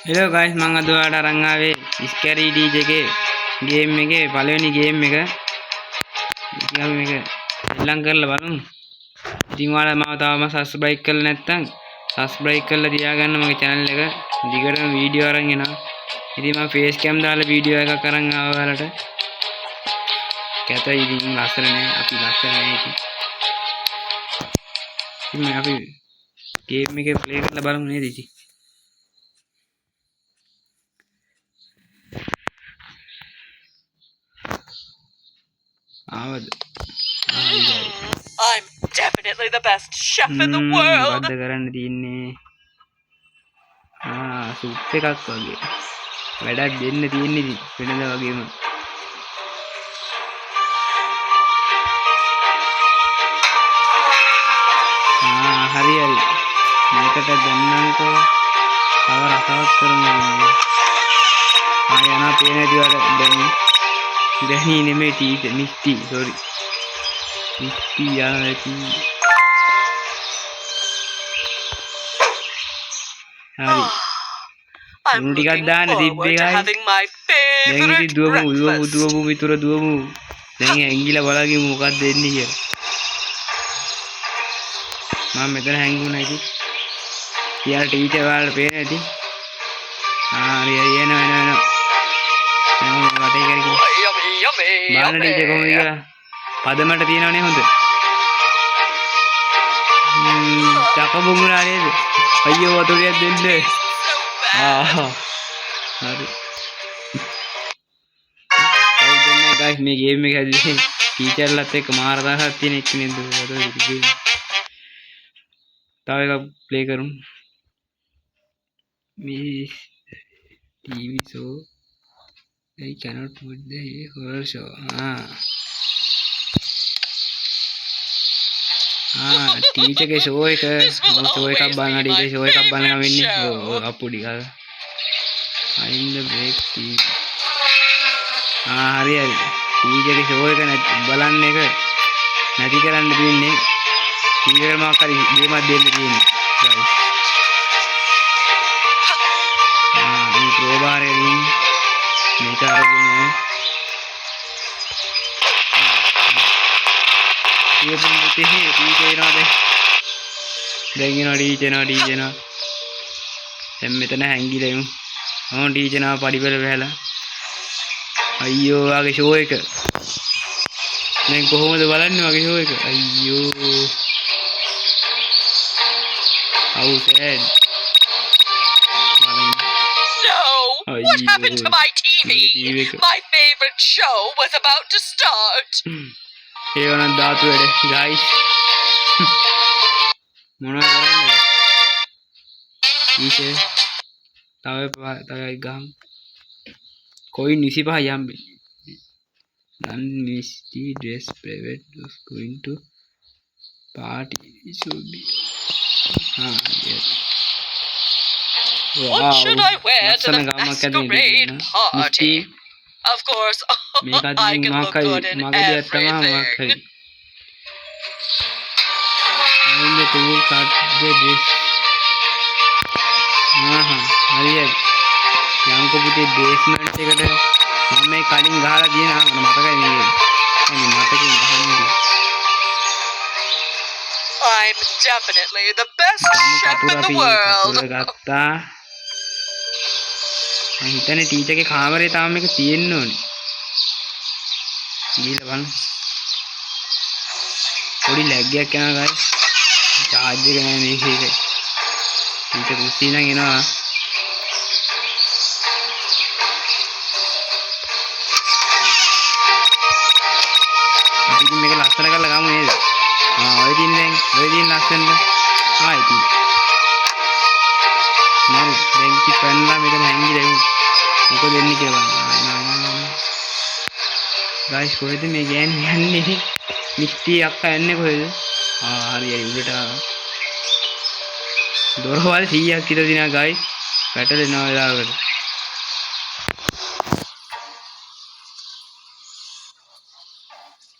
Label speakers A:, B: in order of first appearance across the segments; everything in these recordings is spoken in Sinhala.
A: Hello guys, මම අද ඔයාලට අරන් ආවේ ස්කැරි ඩීජේ එකේ ගේම් එකේ පළවෙනි ගේම් එක. ඉතින් අපි මේක ශ්‍රී කරලා බලමු. ඉතින් ඔයාලා මාව තාම subscribe කරලා නැත්නම් subscribe කරලා තියාගන්න මගේ channel එක. දිගටම වීඩියෝ අරන් එනවා. ඉතින් මම face cam දාලා වීඩියෝ එකක් අරන් ආවා ඔයාලට. කැතයි ඉතින් ලස්සන නෑ. අපි ලස්සන නෑ ඉතින්. ඉතින් අපි ගේම් එකේ play කරලා බලමු නේද ඉතින්.
B: I'm definitely the best chef in the world.
A: මොකද්ද කරන්න තියන්නේ? සුප් එකක් වගේ. වැඩක් දෙන්න තියෙන්නේ වෙනද වගේම. හරි. මේකට දැන්නන්කෝ. තව රසවත් කරමු. යනවා පේන දිවල දැනි නෙමෙයි ටීචර් මිස්ටි sorry. මිස්ටි යාති. හරි.
B: I'm looking forward to having my favorite breakfast.
A: දුවමු විතර දුවමු. දැන් ඇංගිලා බලගිමු මොකක්ද දෙන්නේ කියලා. මම මෙතන හැංගුණා ඉතින්. ඊයර ටීචර් වලට පේන ඇති. හරි එනවා. වටේ කරගෙන. බාන ටීචර් කොහොමද කියලා. පදමට තියනවනේ හොඳ. චකබුමුණා නේද? අයියෝ වතුරියක් දෙන්න. හරි. guys මේ ගේම් එක හැදුවේ ටීචර්ලත් එක්ක මාර දාහක් තියෙන එක නේද? තව එකක් ප්ලේ කරමු. මේ TV show I cannot put the horror show. Teacher के शो एक බලන टीचर शो එකක් බලන වෙන්නේ අප්පුඩි ගාලා in the break TV හරි टीचर के शो එක බලන්න එක නැති කරන්න දෙන්නේ टीचर මාක් හරි ගේමක් දෙන්න තියෙන්නේ මේ ප්‍රෝබාරයෙන් මේක අරගෙන ඊපන් දෙතේ ටීචර් එනවාද දැන් එනවා ටීචර් දැන් මෙතන හැංගිලා යමු ටීචර් නා පඩිපෙළ වැහලා අයියෝ ආගේ ෂෝ එක දැන් කොහොමද බලන්නේ වගේ ෂෝ එක අයියෝ how sad
B: What happened to my TV? My favorite show was about to start.
A: ඒවනම් ධාතු වැඩ guys මොනවා කරන්නේ ඊට තව ගම් कोई निसी पा यम non misty dress private was going to party should be yes
B: What should I wear to the masquerade party? Of course, I can look good in everything.
A: And the tool cut the dress. හරියට. යම්කෝ පුතේ බේස්මන්ට් එකට මම මේ කලින් ගහලා තියෙනවා මතකයි මේක. අනේ මතකෙන් ගහන්නේ.
B: I'm definitely the best chef in the world.
A: ගත්තා. මම හිතන්නේ ටීචර්ගේ කාමරේ තාම මේක තියෙන්න ඕනේ. ගිහලා බලන්න. පොඩි ලැග් එකක් යනවා guys. charge එක නෑ මේකේ. ටීචර් කුස්සිය නම් එනවා. අපි ඉතින් මේක ලස්සන කරලා ගමු නේද? ඔය දින් ලස්සනද? ඉතින් මම දැන් කිප්පන්ලා මෙතන හැංගිලා ඉමු. මොකද වෙන්නේ කියලා බලන්න. guys කොහෙද මේ ගෑන්නේ යන්නේ? මිස්ටි අක්කා යන්නේ කොහෙද? හරි උඩට ආවා. දොරවල් 100ක් විතර දිනා guys. පැටලෙනවා වෙලාවකට.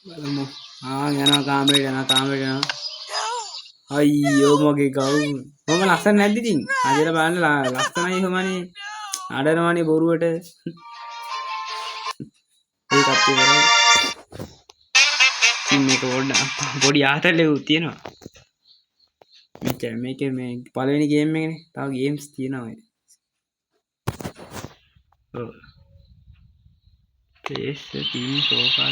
A: බලමු. යනවා කාමරේට යනවා. අයියෝ මගේ ගවුම්. මම ලස්සන නැද්ද ඉතින්? අදලා බලන්න ලස්සනයි කොහමනේ. අඩනවානේ බොරුවට ඒකත් ඉවරයි. ඉතින් මේක පොඩි ආතල්ලකුත් තියෙනවා. මේකේ මේ පළවෙනි ගේම් එකනේ. තව ගේම්ස් තියෙනවා. ඔව්. PS team sofa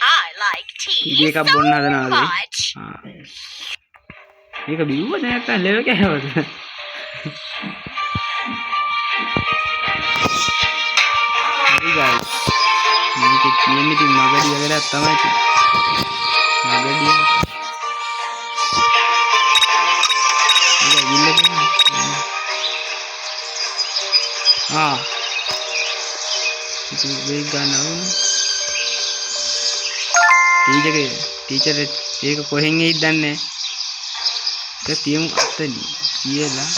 B: I like tea
A: මේක බොන්න හදනවාද? මේක බිව්වද නැත්නම් ලෙවල් කෑවද? හරි guys. මේක කියන්නේ ඉතින් මගඩිය වැඩක් තමයි තියෙන්නේ. මගඩිය. මේක විල්ලද? ඉතින් වෙයි ගන්නවා. ටීචර් ඒක කොහෙන් එයිද දන්නේ නැහැ. ඒක තියමු අතනි කියලා.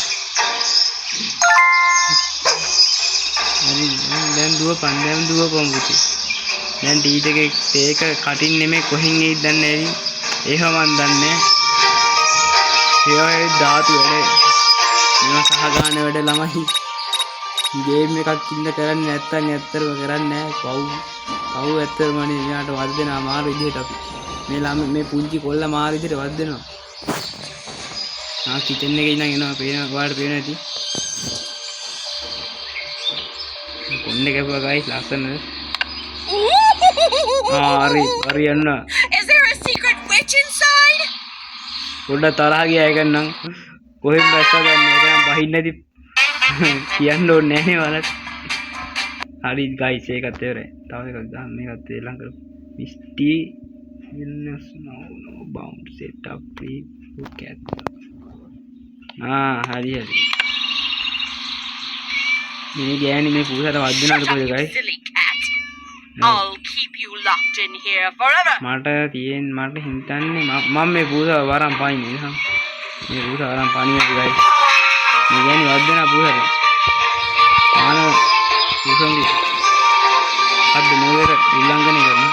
A: හරි දැන් දුවපන් පුතේ. දැන් ටීචර්ගේ ඒක කටින් නෙමෙයි කොහෙන් එයිද දන්නේ නැහැ. ඒව මන් දන්නේ. ඒ ධාතු වැඩ. මේවා සහගාන වැඩ ළමයි. ගේම් එකක් ඉන්න කරන්නේ නැත්තම් ඇත්තටම කරන්නේ නැහැ. පව් ඇත්තටම නේ මෙයාට වද දෙනවා මාර විදිහට අපි. මේ ළම මේ පුංචි කොල්ල මාර විදිහට වද දෙනවා. කිචන් එකේ ඉඳන් එනවා ඔයාලට පේනවා ඇති. කොන්නේ කැපුවා ගයිස් ලස්සනද? හරි යන්න.
B: Is there a secret witch inside?
A: පොඩ්ඩක් තරහ ගියා එක නම් කොහෙන් බැස්සා ගන්න එක නම් බහින්න නැති කියන්න ඕනේ නැහැ වලට. හරි ගයිස් ඒකත් ඉවරයි. තව එකක් ගන්න මේකත් ඊළඟ කරමු. මිස්ටි illness no bound set up free look at. හරි. මේ ගෑණි මේ පුසට වදිනාද කොහෙද guys?
B: I'll keep you locked in here forever.
A: මට හිතන්නේ මම මේ පුස වරන් පයින්නේ නේද? මේ පුස වරන් පණින්නේ ගයිස්. මේ ගෑණි වදිනා පුසට. පුසන්දි. අද නෝවර උල්ලංඝනය කරනවා.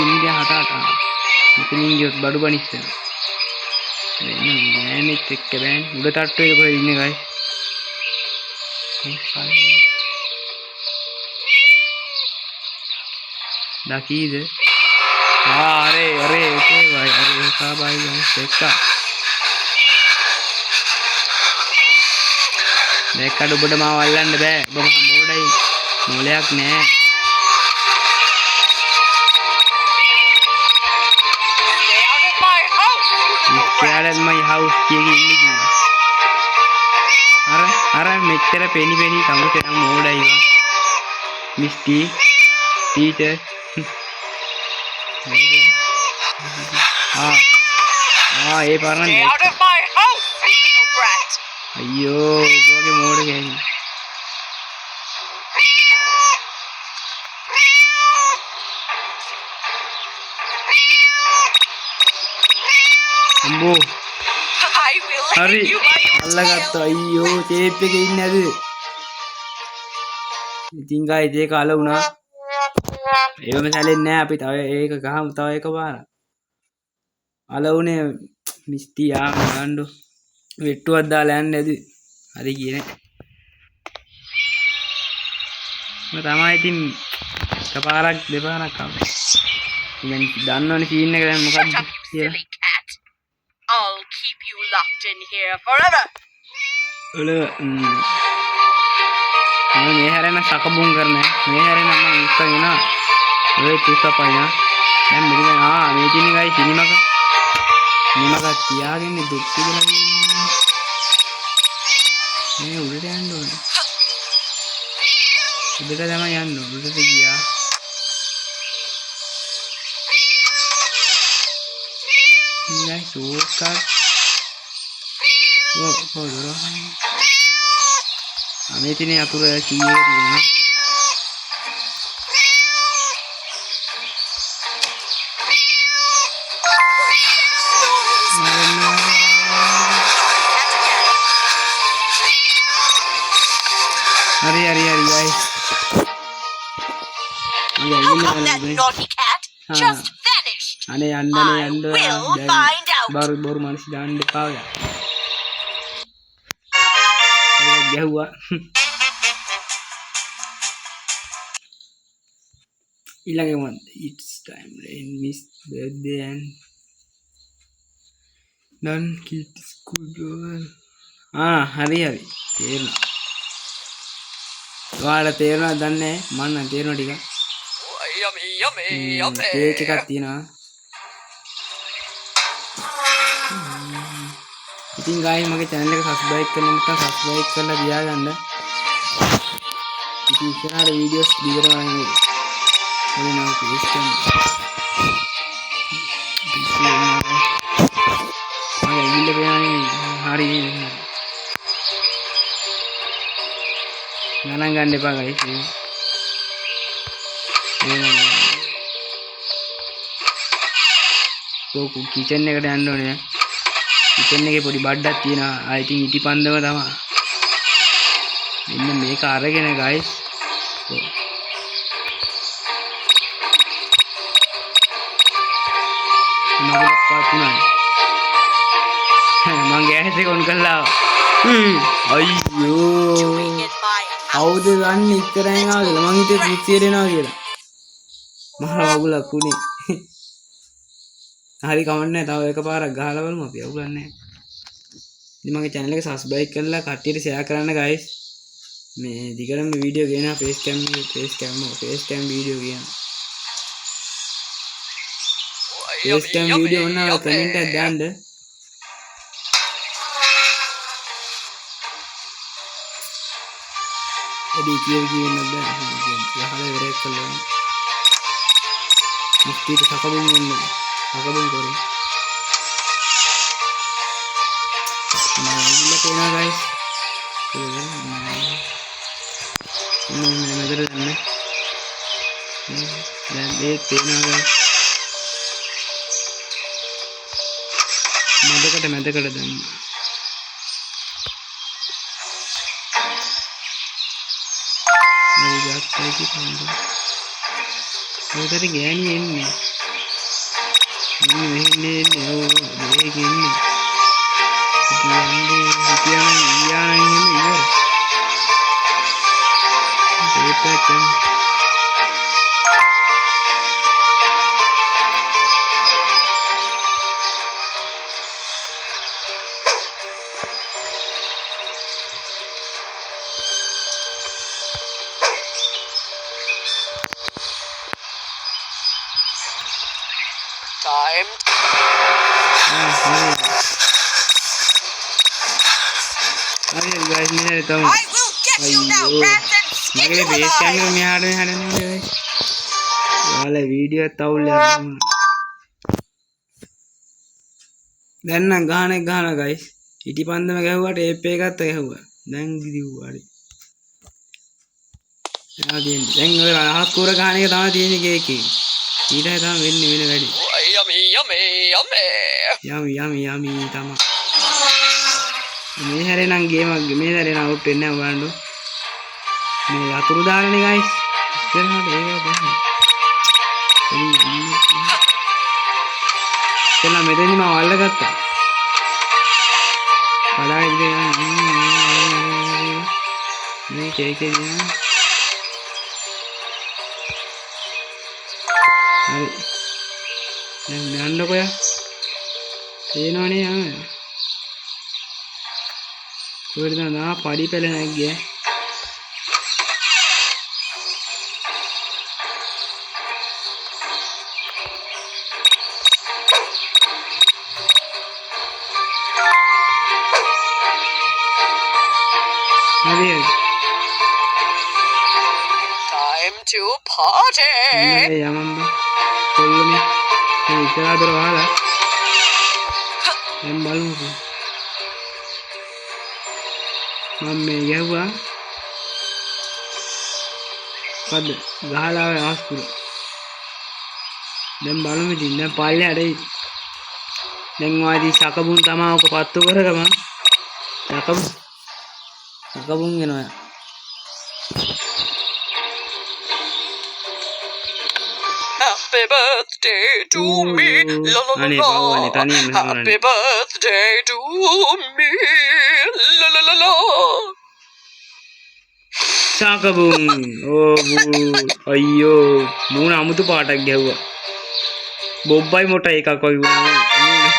A: ඉන්දියා හටට. මෙතනින් ගියොත් බඩු බනිස් වෙනවා. ගෑණිත් එක්ක බෑන් උඩ තට්ටුවේ කොහෙද ඉන්නේ ගයිස්? දකීද? අරේ ඕකේ බයි අරේ කාබයි ගයිස් එක්ක. දැක්කඩ ඔබට මාව අල්ලන්න බෑ. ඔබ මහා මෝඩයි. මොලයක් නෑ. Stay out of my house කියකින් ඉන්නේ කිව්වා. අර මෙච්චර පෙනි කමුතේ නම් මෝඩයි වා. මිස්ටි ටීචර්. ඒ පාරන
B: Stay out of my house, little brat.
A: අයියෝ ඔබගේ මෝඩ ගෑණි. අම්බෝ
B: I will
A: හරි
B: hit you by
A: අල්ලගත්තා. අයියෝ ටේප් එකේ ඉන්නේ නැද? ඉතින් ගායි ඒක අල වුණා. ඒවම සැලෙන්නේ නැහැ අපි තව ඒක ගහමු තව එක පාරක්. අල වුණේ මිස්ටි ගන්නඩෝ. වෙට්ටුවක් දාලා යන්නේ නැද? හරි ගියේ නෑ. තමයි ඉතින් එකපාරක් දෙපාරක් ආවා. ඉතින් දන්නවනේ සීන් එක දැන් මොකක්ද කියලා.
B: I'll keep you locked in here forever.
A: මේ හැරෙන සකබුම් කරන්නේ. මේ හැරෙන මම ඉස්සගෙන ඔය තුසපයිනා. දැන් මෙතන මේ තියෙන ගයි සිනිමක තියාගෙන දුක් කියලා මේ උඩට යන්න ඕනේ. උඩට තමයි යන්න ඕනේ. උඩට ගියා. Guys, suka. Dulu. Amit ini atur ya kiri ya. Hari guys.
B: How come that naughty cat just vanished?
A: අනේ යන්නනේ යන්න දැන් බොරු මිනිස්සු දාන්න එපා ඔයා. ඒක ගැහුවා. ඊළඟ one it's time rain miss birthday and done kid school girl. හරි තේරුණා. ඔයාලා තේරුණාද දන්නේ මම නම් තේරුණා ටික. කේක් එකක් තියෙනවා. ඉතින් guys මගේ channel එක subscribe කරලා නැත්නම් subscribe කරලා තියාගන්න. ඉතින් ඉස්සරහට videos දිගටම එන්නේ. එනවා please come. මගේ ඉල්ල බෑනේ හරි ගණන් ගන්න එපා guys. කො කිචන් එකට යන්න ඕනේ. කිචන් එකේ පොඩි බඩක් තියෙනවා. I think ඉටිපන්දම තමයි. මෙන්න මේක අරගෙන guys. මගේ පාතුණා. මං ගෑස් එක ඔන් කළා. අයියෝ. අවුද ගන්න ඉතරෙන් ආවද මං හිතේ පික්සිය දෙනවා කියලා. මහ වගුලක් උනේ. හරි කමන්නේ නැහැ. තව එකපාරක් ගහලා බලමු අපි. අවුලක් නැහැ. ඉතින් මගේ channel එක subscribe කරලා කට්ටියට share කරන්න guys. මේ දිගටම වීඩියෝ ගේනවා face cam වීඩියෝ ගේනවා. face cam වීඩියෝ වුණා කමෙන්ට් එකක් දාන්න. එදී කියන්න බෑ. යහලා ඉවරයක් කළා. මුස්තිට සකබුන් වෙන්නේ. සකබුන් කරේ. නෑ තේනා guys. නේද දන්නේ. දැන් මේ තේනා guys. මැදකට දැන්. Lagi pandu. Udah gini ini. Ini oh begini. Ini. Kita kan.
B: Time.
A: guys, ini tahu.
B: I will get you now, Brandon.
A: Mage base camera මෙහාට හදන්නේ guys. ඔයාලා වීඩියෝ තවුල්ලා. දැන් නම් ගහනවා guys. ඉටිපන්දම ගැහුවා ටේප් එකත් ගැහුවා. දැන් දිව්වා හරි. දැන් ඔය අහස් කුර ගහන එක තමයි තියෙන්නේ කේකේ. ඊට තමයි වෙන්නේ වෙන වැඩි. යමි තමයි. මේ හැරේ නම් ගේමක් මේ හැරේ නම් අවුට් වෙන්නේ නැහැ බලන්න. මේ අතුරු දාන්නේ guys. ඉස්සරහට ඒක බලන්න. එතන මෙතනින් මම අල්ලගත්තා. බලයිද මේ කේකේ දින. හරි. දැන් යන්නකො යා. තේනවනේ යම. කොහෙද නා පඩි පෙළ නැග්ගේ.
B: Time to party.
A: යමම්බ. කොල්ලනේ. මේ ඉස්සරහට වහලා. දැන් බලමුකෝ. මම මේ ගැහුවා. පද ගහලා ආවේ ආස්කුර. දැන් බලමු ඉතින් දැන් පල්ලෙහාට එයි. දැන් වාදී සකබුන් තමයි ඔක පත්තු කරගම. සකබුන් වෙනවා.
B: Happy birthday to me. La la la
A: අනේ
B: la.
A: පව්වනේ තනියම
B: Happy birthday to me. La la la la.
A: සාකබුන් අයියෝ මූණ අමුතු පාටක් ගැහුවා බොබ්බයි මොටයි එකක් වගේ වුණා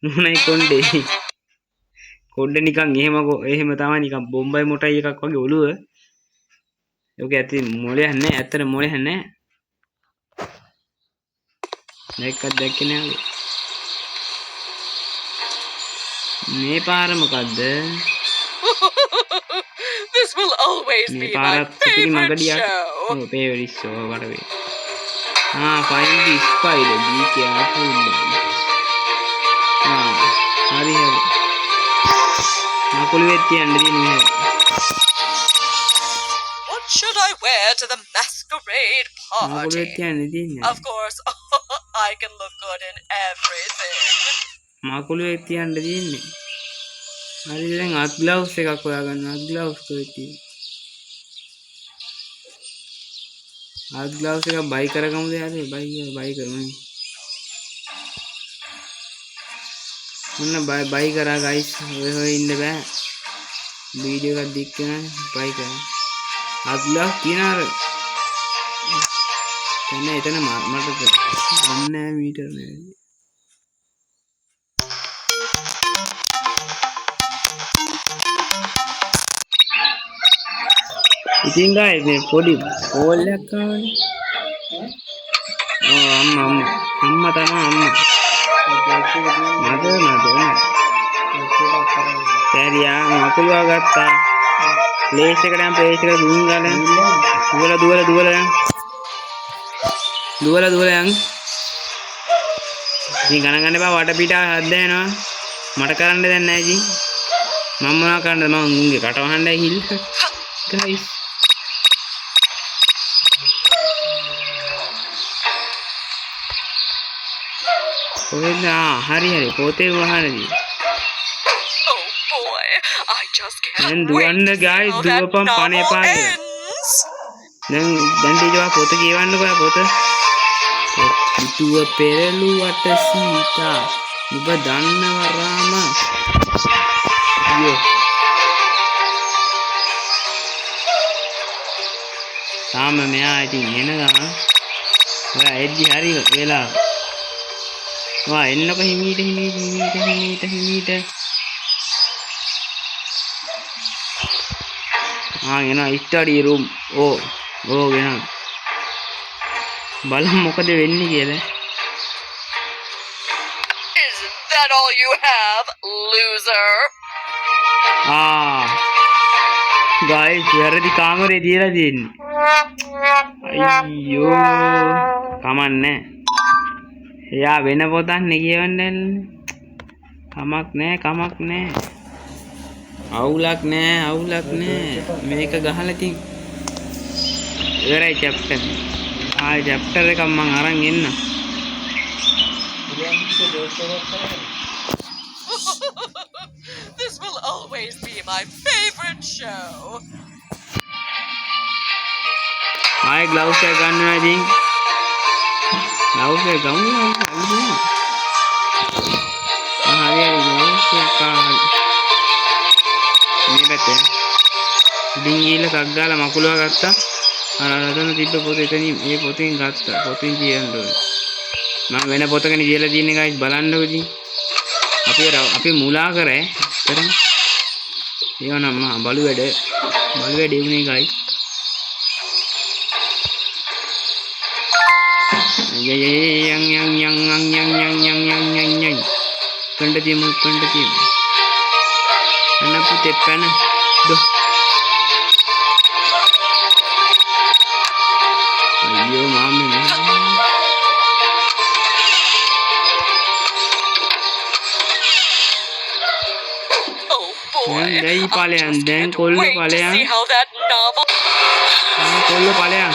A: මූණයි කොණ්ඩේ කොණ්ඩ නිකන් එහෙම තමයි නිකන් බොම්බයි මොටයි එකක් වගේ ඔළුව ඔක ඇති මොලයක් නැහැ ඇත්තට මොලයක් නැහැ දැක්කේ නෑ මේ පාර මොකද්ද
B: This will always be my favorite show.
A: Oh, favorite show. What a way. Find the spider. Be careful, man. Hurry, hurry.
B: What should I wear to the masquerade party? Of course, I can look good in everything.
A: හරි දැන් අත් ග්ලව්ස් එකක් හොයාගන්න අත් ග්ලව්ස් කොහෙද තියෙන්නේ අත් ග්ලව්ස් එක බයි කරගමුද යාළුවෝ බයි කරමු මොන්න බයි කරා ගයිස් ඔය ඉන්න බෑ වීඩියෝ එකක් දික් කරන බයි කරා අත් ග්ලව්ස් තියනාර එතන මට ගන්න මීටර් නෑ ඉතින් guys මේ පොඩි කෝල් එකක් ආවනේ අම්මා තමයි මද සෑරියා මකුලුවා ගත්තා ප්ලේස් එකට යම් ප්ලේස් එකට දුන් ගාලා දුවලා යන් ඉතින් ගණන් ගන්න එපා වටපිටාව හද්ද යනවා මට කරන්න දෙයක් නැහැ ඉතින් මම මොනවා කරන්නද මම උන්ගේ කට වහන්නයි හිල් guys හරි පොතේ වහනදී
B: Oh boy, I just can't
A: දැන්
B: wait
A: දුවන්න
B: to see
A: guys
B: how that
A: දුවපම් පණ
B: novel
A: එපා කියලා
B: ends.
A: දැන් ටීචර් පොත කියවන්නකෝ පොත පිටුව පෙරළුවට සීතා ඔබ දන්නව රාම අයියෝ තාම මෙයා ඉතින් එන ගමන් ඔයා එද්දි හරි වෙලා වා එන්නකො හිමීට එනවා ස්ටඩි රූම් ඕ ගෙන බලමු මොකද වෙන්නේ කියලා
B: Is that all you have, loser?
A: guys වැරදි කාමරේ තියලා තියෙන්නේ අයියෝ කමන්නේ එයා වෙන පොතක් නේ කියවන්නේ කමක් නෑ අවුලක් නෑ මේක ගහලා ඉතින් ඉවරයි චැප්ටර් චැප්ටර් එකක් මම අරන් එන්න
B: This will always be my favorite show.
A: ආයෙ ග්ලව්ස් එක ගන්නවා ඉතින් ග්ලව්ස් එක ගමු මේ පැත්තේ ඉතින් ගිහලා කක් ගාලා මකුලවා ගත්තා අර අතන තිබ්බ පොත එතනින් මේ පොතෙන් ගත්තා පොතෙන් කියන්න ඕනේ මම වෙන පොතකනේ කියලා තියෙන්නේ guys බලන්නකො ඉතින් අපි මුලා කරේ කරමු ඒවනම් මහා බලු වැඩ එවුනේ guys yang කණ්ඩතියම අන්න පුතේ පැන දො අයියෝ මාමේ
B: Oh boy,
A: දැන් ඵලයන් දැන් කොල්ල
B: wait to
A: ඵලයන්
B: see how that novel.
A: කොල්ල ඵලයන්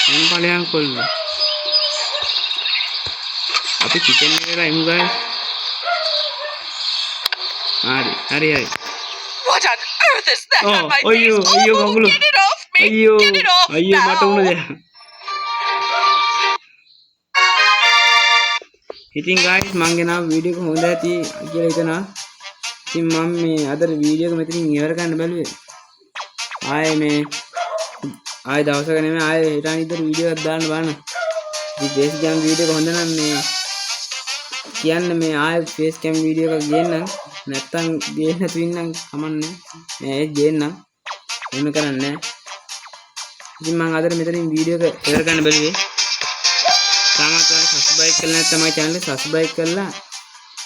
A: දැන් ඵලයන් කොල්ල අපි කිචන් එකට එමු guys හරි
B: What on earth is that on my face?
A: අයියෝ
B: Oh,
A: මගුල
B: get it off me!
A: අයියෝ
B: Get it off
A: අයියෝ මට
B: now!
A: උන දෙයක් ඉතින් guys මං ගෙනාව වීඩියෝ එක හොඳ ඇති කියලා හිතනවා. ඉතින් මම මේ අද වීඩියෝ එක මෙතනින් ඉවර කරන්න බැලුවේ. ආයේ දවසක නෙමෙයි ආයේ හෙට අනිද්දා වීඩියෝ එකක් දාන්න බලන්න. ඉතින් ෆේස් කැම් වීඩියෝ එක හොඳ නම් මේ කියන්න මේ ආයේ ෆේස් කැම් වීඩියෝ එකක් ගේන්නම්. නැත්තම් ගේන්න නැතු ඉන්නම් කමන්නේ. මේ ගේන්නම්. එහෙම කරන්නේ නැහැ. ඉතින් මම අද මෙතනින් වීඩියෝ එක ඉවර කරන්න බැලුවේ. තාමත් ඔයාලා සබ්ස්ක්‍රයිබ් කරලා නැත්නම් මගේ channel එක සබ්ස්ක්‍රයිබ් කරලා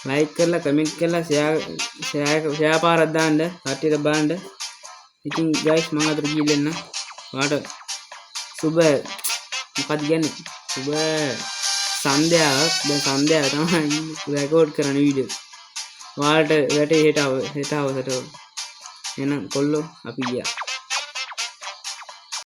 A: ලයික් කරලා කමෙන්ට් කරලා ෂෙයා පාරක් දාන්න කට්ටියට බලන්න. ඉතින් guys මම අද ගිහින් එන්න. ඔයාලට සුබ මොකක්ද කියන්නේ? සුබ සන්ධ්‍යාවක්. දැන් සන්ධ්‍යාව තමයි රෙකෝඩ් කරන වීඩියෝ. ඔයාලට වැටේ හෙට හවසට. එහෙනම් කොල්ලෝ අපි ගියා.